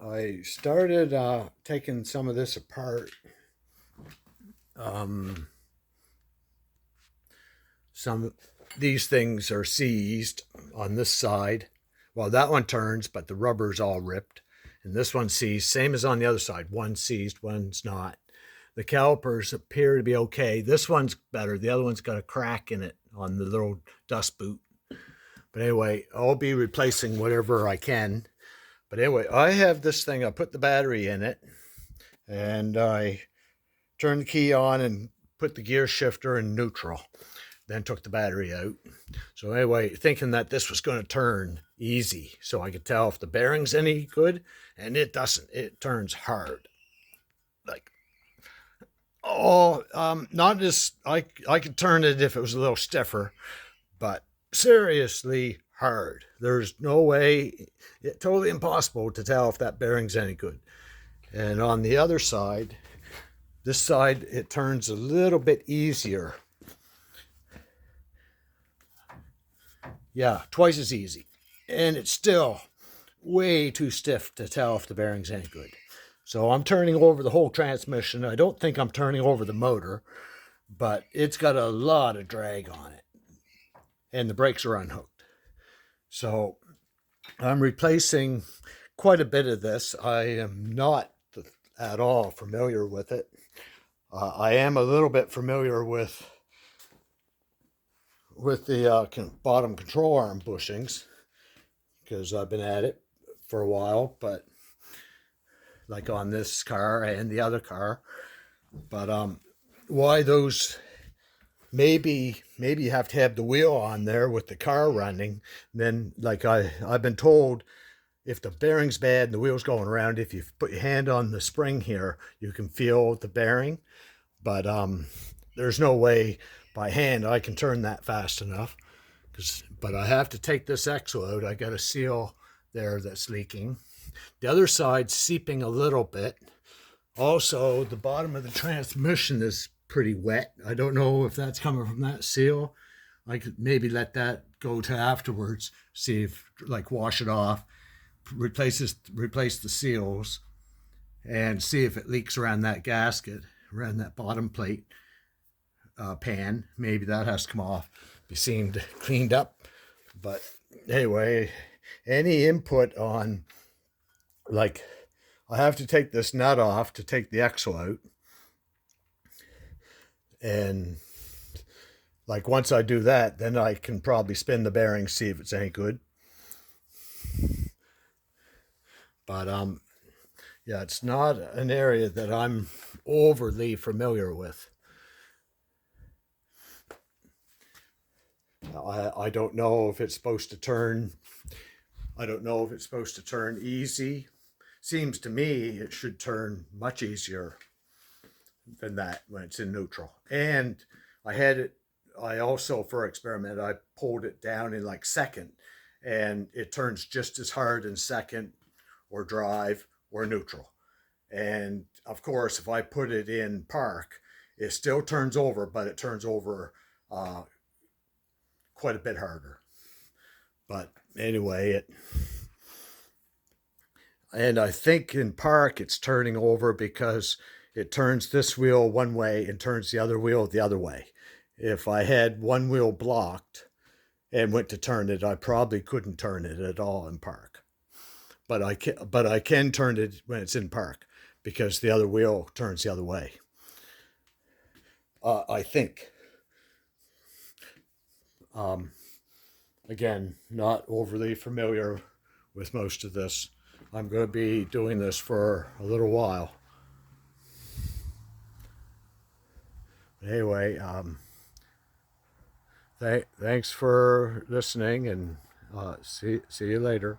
I started taking some of this apart. Um, some these things are seized on this side. Well, that one turns, but the rubber's all ripped. And this one's seized, same as on the other side. One's seized, one's not. The calipers appear to be okay. This one's better. The other one's got a crack in it on the little dust boot. But anyway, I'll be replacing whatever I can. But anyway, I have this thing. I put the battery in it, and I turned the key on and put the gear shifter in neutral. Then took the battery out. So anyway, thinking that this was going to turn easy, so I could tell if the bearing's any good, and it doesn't. It turns hard, like not as I could turn it if it was a little stiffer, but seriously hard. There's no way, totally impossible to tell if that bearing's any good. And on the other side, this side, it turns a little bit easier. Yeah, twice as easy. And it's still way too stiff to tell if the bearing's any good. So I'm turning over the whole transmission. I don't think I'm turning over the motor, but it's got a lot of drag on it. And the brakes are unhooked. So I'm replacing quite a bit of this. I am not at all familiar with it. I am a little bit familiar with the bottom control arm bushings because I've been at it for a while, but like on this car and the other car. But why those, maybe you have to have the wheel on there with the car running. Then like I've been told, if the bearing's bad and the wheel's going around, if you put your hand on the spring here, you can feel the bearing. But there's no way by hand I can turn that fast enough. But I have to take this exo out. I got a seal there that's leaking. The other side's seeping a little bit. Also, the bottom of the transmission is pretty wet. I don't know if that's coming from that seal. I could maybe let that go to afterwards, see if, like, wash it off, replace the seals, and see if it leaks around that gasket, around that bottom plate pan. Maybe that has to come off, be seemed cleaned up. But anyway, any input on, like, I have to take this nut off to take the axle out. And like once I do that, then I can probably spin the bearing, see if it's any good. But yeah, it's not an area that I'm overly familiar with. I don't know if it's supposed to turn. I don't know if it's supposed to turn easy. Seems to me it should turn much easier than that when it's in neutral. And I also, for experiment, I pulled it down in like second, and it turns just as hard in second or drive or neutral. And of course, if I put it in park, it still turns over, but it turns over quite a bit harder. But anyway, and I think in park it's turning over because it turns this wheel one way and turns the other wheel the other way. If I had one wheel blocked and went to turn it, I probably couldn't turn it at all in park. But I can turn it when it's in park because the other wheel turns the other way. I think. Um, Again, not overly familiar with most of this. I'm going to be doing this for a little while. Anyway, thanks for listening, and see you later.